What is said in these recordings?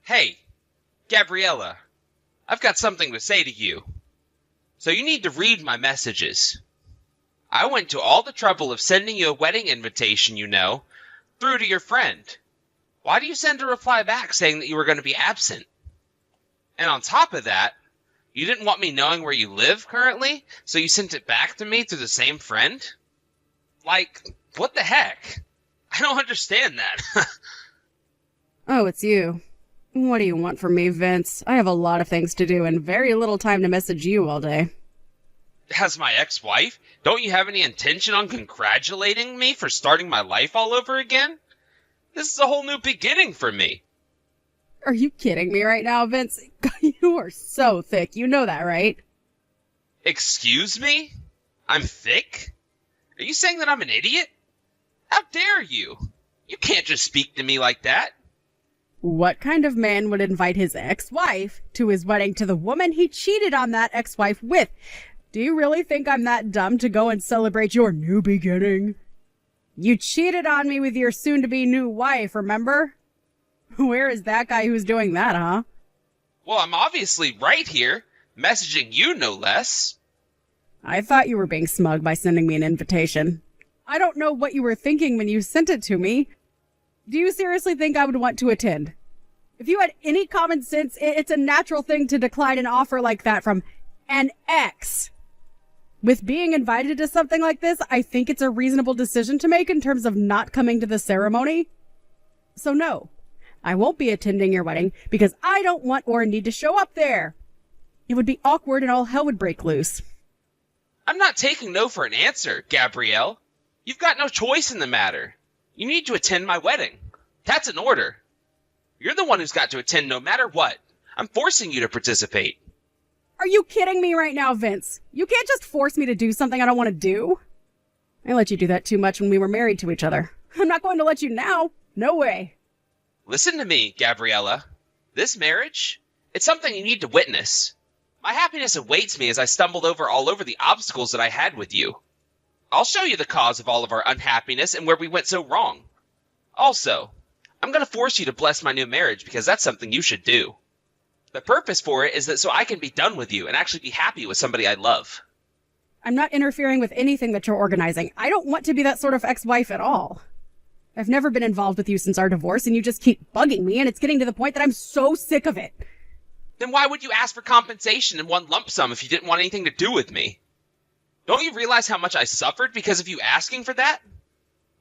Hey, Gabriella, I've got something to say to you. So you need to read my messages. I went to all the trouble of sending you a wedding invitation, through to your friend. Why do you send a reply back saying that you were going to be absent? And on top of that, you didn't want me knowing where you live currently, so you sent it back to me through the same friend? Like, what the heck? I don't understand that. Oh, it's you. What do you want from me, Vince? I have a lot of things to do and very little time to message you all day. As my ex-wife, don't you have any intention on congratulating me for starting my life all over again? This is a whole new beginning for me. Are you kidding me right now, Vince? You are so thick. You know that, right? Excuse me? I'm thick? Are you saying that I'm an idiot? How dare you? You can't just speak to me like that. What kind of man would invite his ex-wife to his wedding to the woman he cheated on that ex-wife with? Do you really think I'm that dumb to go and celebrate your new beginning? You cheated on me with your soon-to-be new wife, remember? Where is that guy who's doing that, huh? Well, I'm obviously right here, messaging you no less. I thought you were being smug by sending me an invitation. I don't know what you were thinking when you sent it to me. Do you seriously think I would want to attend? If you had any common sense, it's a natural thing to decline an offer like that from an ex. With being invited to something like this, I think it's a reasonable decision to make in terms of not coming to the ceremony. So no, I won't be attending your wedding because I don't want or need to show up there. It would be awkward and all hell would break loose. I'm not taking no for an answer, Gabrielle. You've got no choice in the matter. You need to attend my wedding. That's an order. You're the one who's got to attend no matter what. I'm forcing you to participate. Are you kidding me right now, Vince? You can't just force me to do something I don't want to do. I let you do that too much when we were married to each other. I'm not going to let you now. No way. Listen to me, Gabriella. This marriage, it's something you need to witness. My happiness awaits me as I stumbled all over the obstacles that I had with you. I'll show you the cause of all of our unhappiness and where we went so wrong. Also, I'm going to force you to bless my new marriage because that's something you should do. The purpose for it is that so I can be done with you and actually be happy with somebody I love. I'm not interfering with anything that you're organizing. I don't want to be that sort of ex-wife at all. I've never been involved with you since our divorce, and you just keep bugging me, and it's getting to the point that I'm so sick of it. Then why would you ask for compensation in one lump sum if you didn't want anything to do with me? Don't you realize how much I suffered because of you asking for that?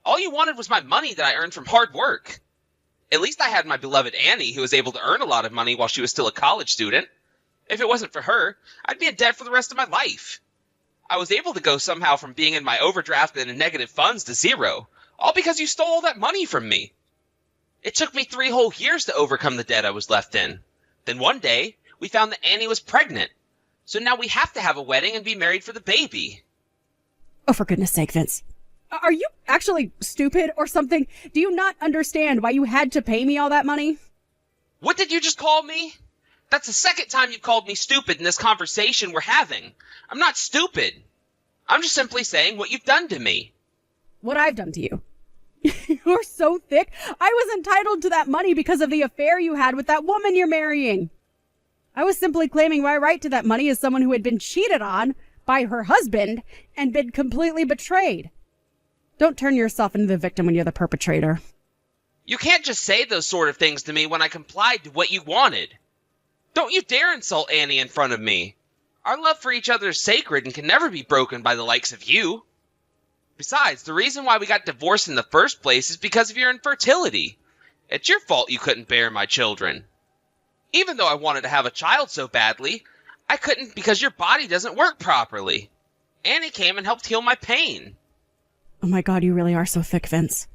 All you wanted was my money that I earned from hard work. At least I had my beloved Annie, who was able to earn a lot of money while she was still a college student. If it wasn't for her, I'd be in debt for the rest of my life. I was able to go somehow from being in my overdraft and in negative funds to zero, all because you stole all that money from me. It took me 3 whole years to overcome the debt I was left in. Then one day, we found that Annie was pregnant. So now we have to have a wedding and be married for the baby. Oh, for goodness sake, Vince. Are you actually stupid or something? Do you not understand why you had to pay me all that money? What did you just call me? That's the second time you've called me stupid in this conversation we're having. I'm not stupid. I'm just simply saying what you've done to me. What I've done to you. You're so thick. I was entitled to that money because of the affair you had with that woman you're marrying. I was simply claiming my right to that money as someone who had been cheated on by her husband and been completely betrayed. Don't turn yourself into the victim when you're the perpetrator. You can't just say those sort of things to me when I complied to what you wanted. Don't you dare insult Annie in front of me. Our love for each other is sacred and can never be broken by the likes of you. Besides, the reason why we got divorced in the first place is because of your infertility. It's your fault you couldn't bear my children. Even though I wanted to have a child so badly, I couldn't because your body doesn't work properly. Annie came and helped heal my pain. Oh my God, you really are so thick, Vince.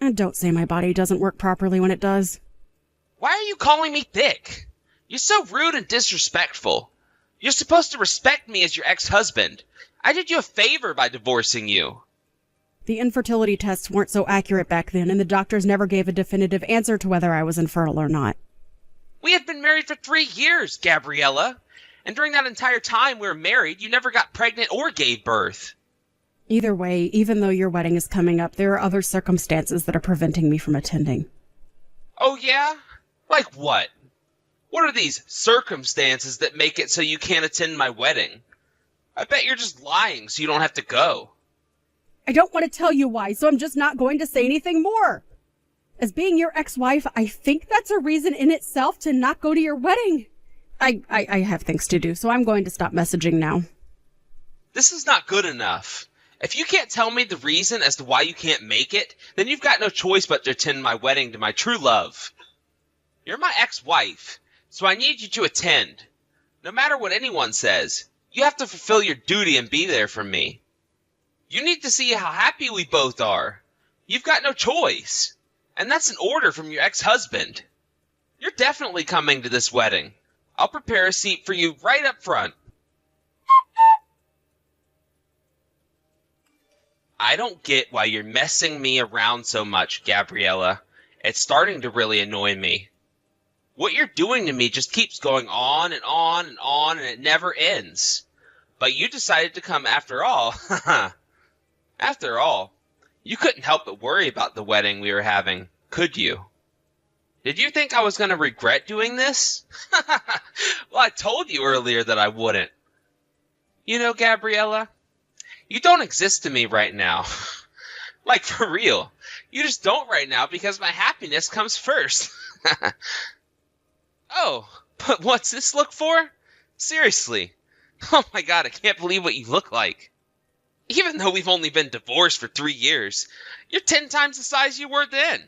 And don't say my body doesn't work properly when it does. Why are you calling me thick? You're so rude and disrespectful. You're supposed to respect me as your ex-husband. I did you a favor by divorcing you. The infertility tests weren't so accurate back then, and the doctors never gave a definitive answer to whether I was infertile or not. We had been married for 3 years, Gabriella. And during that entire time we were married, you never got pregnant or gave birth. Either way, even though your wedding is coming up, there are other circumstances that are preventing me from attending. Oh yeah? Like what? What are these circumstances that make it so you can't attend my wedding? I bet you're just lying so you don't have to go. I don't want to tell you why, so I'm just not going to say anything more. As being your ex-wife, I think that's a reason in itself to not go to your wedding. I have things to do, so I'm going to stop messaging now. This is not good enough. If you can't tell me the reason as to why you can't make it, then you've got no choice but to attend my wedding to my true love. You're my ex-wife, so I need you to attend. No matter what anyone says, you have to fulfill your duty and be there for me. You need to see how happy we both are. You've got no choice. And that's an order from your ex-husband. You're definitely coming to this wedding. I'll prepare a seat for you right up front. I don't get why you're messing me around so much, Gabriella. It's starting to really annoy me. What you're doing to me just keeps going on and on and on, and it never ends. But you decided to come after all. After all, you couldn't help but worry about the wedding we were having, could you? Did you think I was going to regret doing this? Well, I told you earlier that I wouldn't. You know, Gabriella, you don't exist to me right now. Like, for real. You just don't right now because my happiness comes first. Oh, but what's this look for? Seriously. Oh my god, I can't believe what you look like. Even though we've only been divorced for 3 years, you're 10 times the size you were then.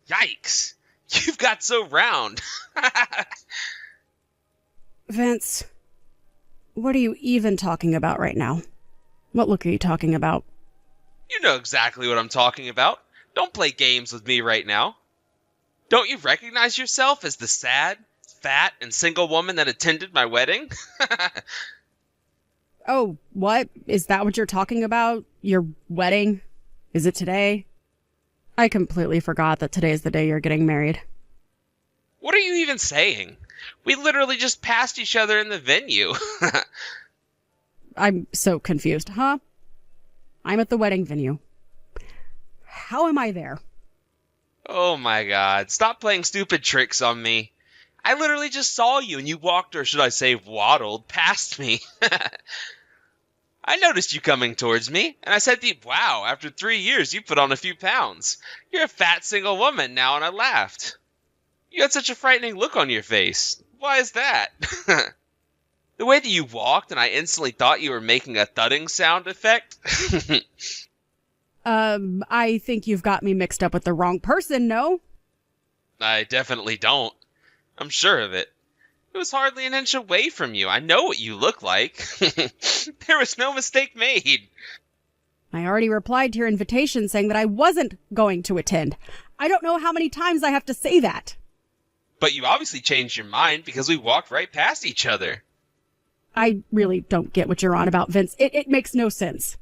Yikes. You've got so round. Vince, what are you even talking about right now? What look are you talking about? You know exactly what I'm talking about. Don't play games with me right now. Don't you recognize yourself as the sad, fat, and single woman that attended my wedding? Oh, what? Is that what you're talking about? Your wedding? Is it today? I completely forgot that today is the day you're getting married. What are you even saying? We literally just passed each other in the venue. I'm so confused, huh? I'm at the wedding venue. How am I there? Oh my god, stop playing stupid tricks on me. I literally just saw you and you walked, or should I say waddled, past me. I noticed you coming towards me, and I said to you, wow, after 3 years you put on a few pounds. You're a fat single woman now, and I laughed. You had such a frightening look on your face. Why is that? The way that you walked, and I instantly thought you were making a thudding sound effect. I think you've got me mixed up with the wrong person, no? I definitely don't. I'm sure of it. It was hardly an inch away from you. I know what you look like. There was no mistake made. I already replied to your invitation saying that I wasn't going to attend. I don't know how many times I have to say that. But you obviously changed your mind because we walked right past each other. I really don't get what you're on about, Vince. It makes no sense.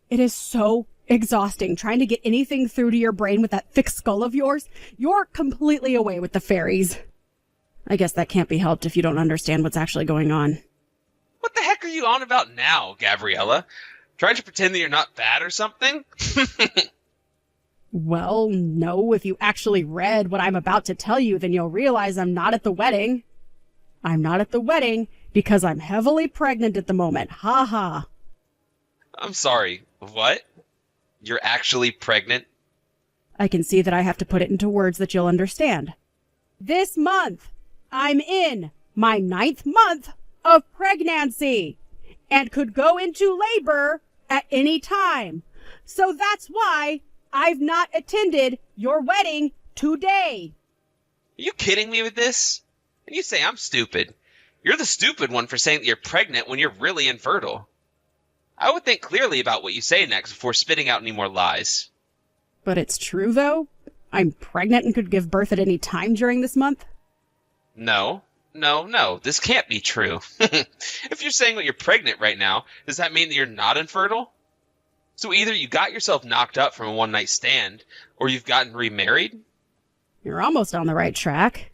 It is so exhausting trying to get anything through to your brain with that thick skull of yours. You're completely away with the fairies. I guess that can't be helped if you don't understand what's actually going on. What the heck are you on about now, Gabriella? Trying to pretend that you're not fat or something? Well, no, if you actually read what I'm about to tell you, then you'll realize I'm not at the wedding. I'm not at the wedding because I'm heavily pregnant at the moment. Ha ha. I'm sorry, what? You're actually pregnant? I can see that I have to put it into words that you'll understand. This month, I'm in my 9th month of pregnancy and could go into labor at any time. So that's why I've not attended your wedding today. Are you kidding me with this? And you say I'm stupid. You're the stupid one for saying that you're pregnant when you're really infertile. I would think clearly about what you say next before spitting out any more lies. But it's true, though? I'm pregnant and could give birth at any time during this month? No. This can't be true. If you're saying that you're pregnant right now, does that mean that you're not infertile? So either you got yourself knocked up from a one-night stand, or you've gotten remarried? You're almost on the right track.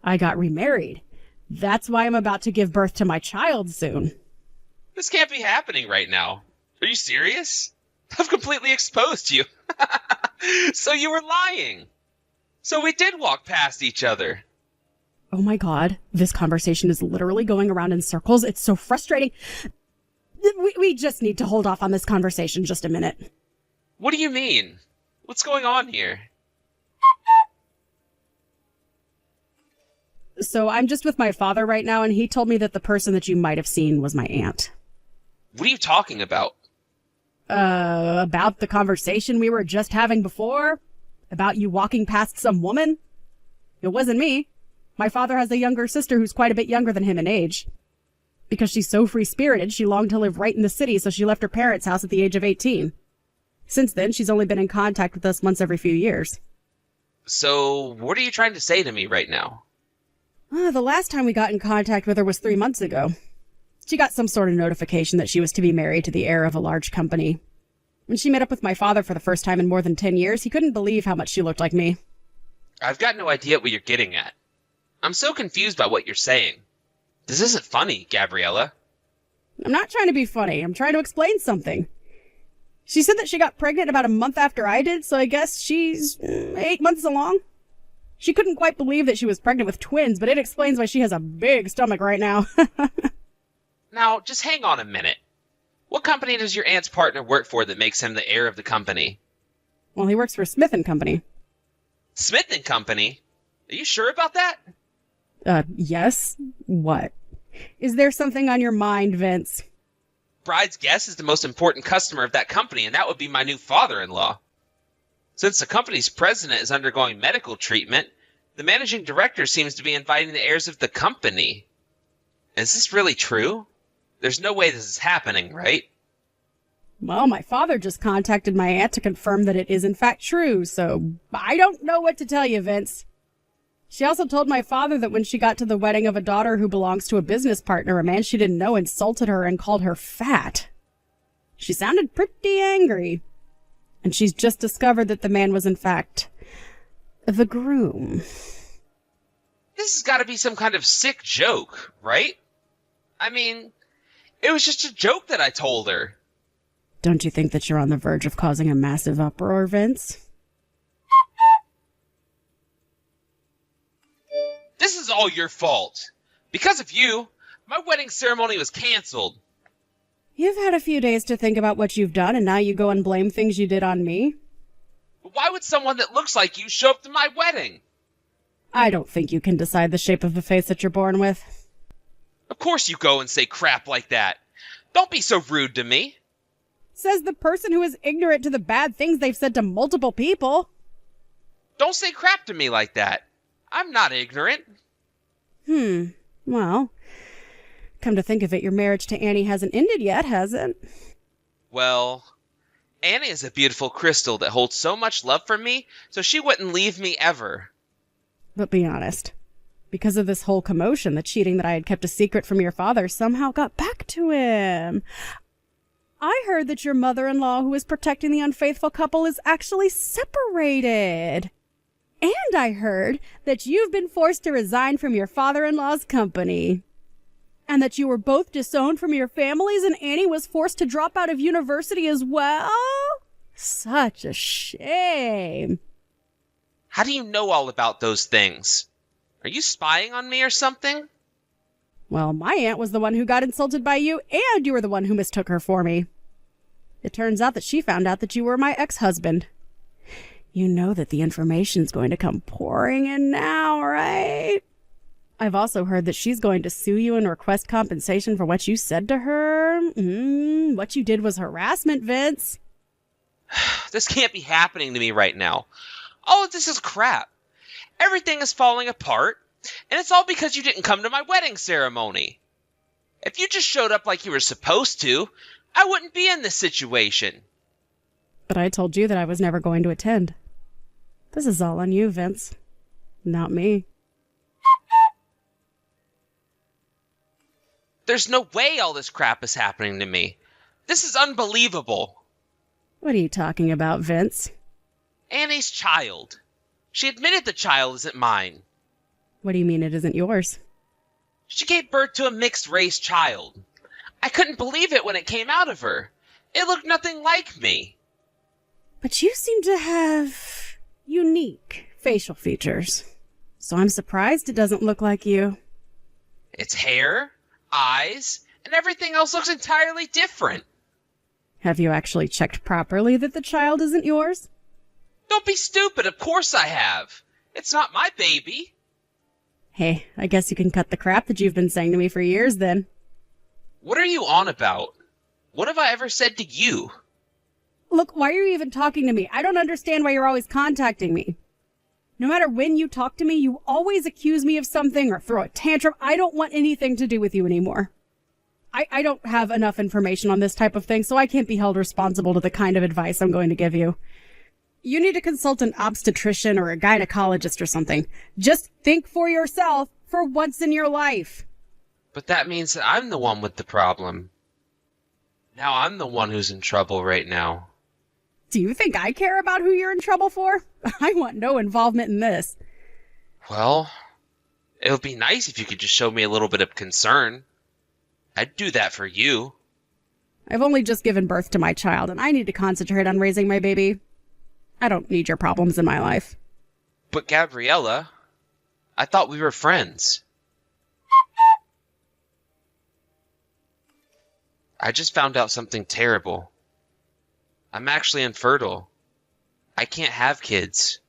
I got remarried. That's why I'm about to give birth to my child soon. This can't be happening right now. Are you serious? I've completely exposed you. So you were lying. So we did walk past each other. Oh my God, this conversation is literally going around in circles. It's so frustrating. We just need to hold off on this conversation just a minute. What do you mean? What's going on here? So I'm just with my father right now, and he told me that the person that you might have seen was my aunt. What are you talking about? About the conversation we were just having before? About you walking past some woman? It wasn't me. My father has a younger sister who's quite a bit younger than him in age. Because she's so free-spirited, she longed to live right in the city, so she left her parents' house at the age of 18. Since then, she's only been in contact with us once every few years. So, what are you trying to say to me right now? The last time we got in contact with her was 3 months ago. She got some sort of notification that she was to be married to the heir of a large company. When she met up with my father for the first time in more than 10 years, he couldn't believe how much she looked like me. I've got no idea what you're getting at. I'm so confused by what you're saying. This isn't funny, Gabriella. I'm not trying to be funny. I'm trying to explain something. She said that she got pregnant about a month after I did, so I guess she's 8 months along. She couldn't quite believe that she was pregnant with twins, but it explains why she has a big stomach right now. Now, just hang on a minute. What company does your aunt's partner work for that makes him the heir of the company? Well, he works for Smith & Company. Smith & Company? Are you sure about that? Yes. What? Is there something on your mind, Vince? Bride's Guest is the most important customer of that company, and that would be my new father-in-law. Since the company's president is undergoing medical treatment, the managing director seems to be inviting the heirs of the company. Is this really true? There's no way this is happening, right? Well, my father just contacted my aunt to confirm that it is in fact true, so I don't know what to tell you, Vince. She also told my father that when she got to the wedding of a daughter who belongs to a business partner, a man she didn't know insulted her and called her fat. She sounded pretty angry. And she's just discovered that the man was in fact the groom. This has got to be some kind of sick joke, right? I mean, it was just a joke that I told her. Don't you think that you're on the verge of causing a massive uproar, Vince? This is all your fault. Because of you, my wedding ceremony was canceled. You've had a few days to think about what you've done, and now you go and blame things you did on me? But why would someone that looks like you show up to my wedding? I don't think you can decide the shape of the face that you're born with. Of course you go and say crap like that. Don't be so rude to me. Says the person who is ignorant to the bad things they've said to multiple people. Don't say crap to me like that. I'm not ignorant. Well, come to think of it, your marriage to Annie hasn't ended yet, has it? Well, Annie is a beautiful crystal that holds so much love for me, so she wouldn't leave me ever. But be honest. Because of this whole commotion, the cheating that I had kept a secret from your father somehow got back to him. I heard that your mother-in-law, who is protecting the unfaithful couple, is actually separated. And I heard that you've been forced to resign from your father-in-law's company. And that you were both disowned from your families, and Annie was forced to drop out of university as well? Such a shame. How do you know all about those things? Are you spying on me or something? Well, my aunt was the one who got insulted by you, and you were the one who mistook her for me. It turns out that she found out that you were my ex-husband. You know that the information's going to come pouring in now, right? I've also heard that she's going to sue you and request compensation for what you said to her. What you did was harassment, Vince. This can't be happening to me right now. All of this is crap. Everything is falling apart, and it's all because you didn't come to my wedding ceremony. If you just showed up like you were supposed to, I wouldn't be in this situation. But I told you that I was never going to attend. This is all on you, Vince. Not me. There's no way all this crap is happening to me. This is unbelievable. What are you talking about, Vince? Annie's child. She admitted the child isn't mine. What do you mean it isn't yours? She gave birth to a mixed-race child. I couldn't believe it when it came out of her. It looked nothing like me. But you seem to have unique facial features. So I'm surprised it doesn't look like you. Its hair, eyes, and everything else looks entirely different. Have you actually checked properly that the child isn't yours? Don't be stupid, of course I have. It's not my baby. Hey, I guess you can cut the crap that you've been saying to me for years then. What are you on about? What have I ever said to you? Look, why are you even talking to me? I don't understand why you're always contacting me. No matter when you talk to me, you always accuse me of something or throw a tantrum. I don't want anything to do with you anymore. I don't have enough information on this type of thing, so I can't be held responsible to the kind of advice I'm going to give you. You need to consult an obstetrician or a gynecologist or something. Just think for yourself for once in your life. But that means that I'm the one with the problem. Now I'm the one who's in trouble right now. Do you think I care about who you're in trouble for? I want no involvement in this. Well, it would be nice if you could just show me a little bit of concern. I'd do that for you. I've only just given birth to my child, and I need to concentrate on raising my baby. I don't need your problems in my life. But Gabriella, I thought we were friends. I just found out something terrible. I'm actually infertile. I can't have kids.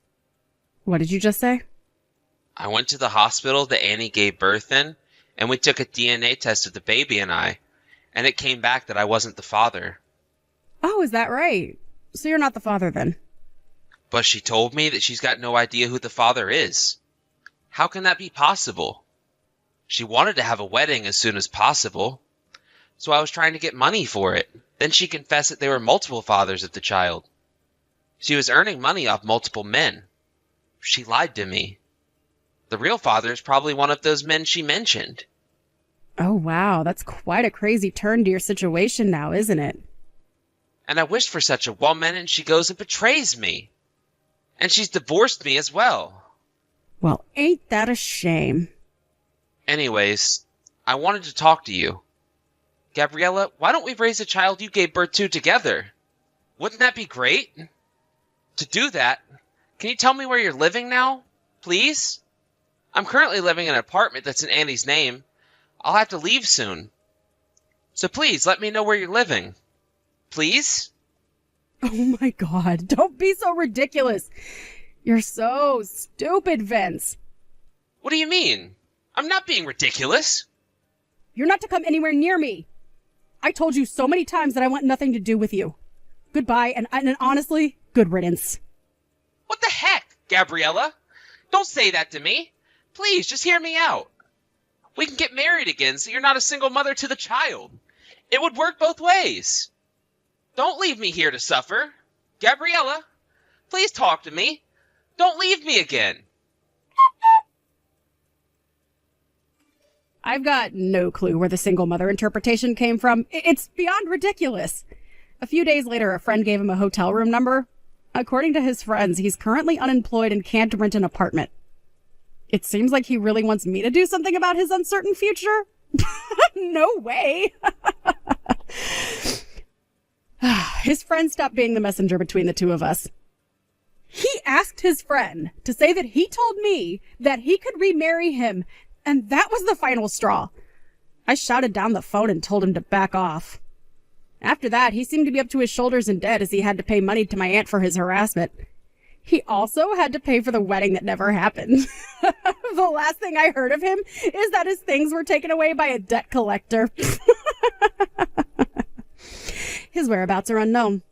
What did you just say? I went to the hospital that Annie gave birth in, and we took a DNA test of the baby and it came back that I wasn't the father. Oh, is that right? So you're not the father then? But she told me that she's got no idea who the father is. How can that be possible? She wanted to have a wedding as soon as possible, so I was trying to get money for it. Then she confessed that there were multiple fathers of the child. She was earning money off multiple men. She lied to me. The real father is probably one of those men she mentioned. Oh, wow. That's quite a crazy turn to your situation now, isn't it? And I wished for such a woman, and she goes and betrays me. And she's divorced me as well. Well, ain't that a shame? Anyways, I wanted to talk to you. Gabriella, why don't we raise a child you gave birth to together? Wouldn't that be great? To do that, can you tell me where you're living now, please? I'm currently living in an apartment that's in Annie's name. I'll have to leave soon. So please, let me know where you're living. Please? Oh my God, don't be so ridiculous. You're so stupid, Vince. What do you mean? I'm not being ridiculous. You're not to come anywhere near me. I told you so many times that I want nothing to do with you. Goodbye, and honestly, good riddance. What the heck, Gabriella? Don't say that to me. Please, just hear me out. We can get married again so you're not a single mother to the child. It would work both ways. Don't leave me here to suffer. Gabriella, please talk to me. Don't leave me again. I've got no clue where the single mother interpretation came from. It's beyond ridiculous. A few days later, a friend gave him a hotel room number. According to his friends, he's currently unemployed and can't rent an apartment. It seems like he really wants me to do something about his uncertain future. No way. His friend stopped being the messenger between the two of us. He asked his friend to say that he told me that he could remarry him, and that was the final straw. I shouted down the phone and told him to back off. After that, he seemed to be up to his shoulders in debt as he had to pay money to my aunt for his harassment. He also had to pay for the wedding that never happened. The last thing I heard of him is that his things were taken away by a debt collector. His whereabouts are unknown.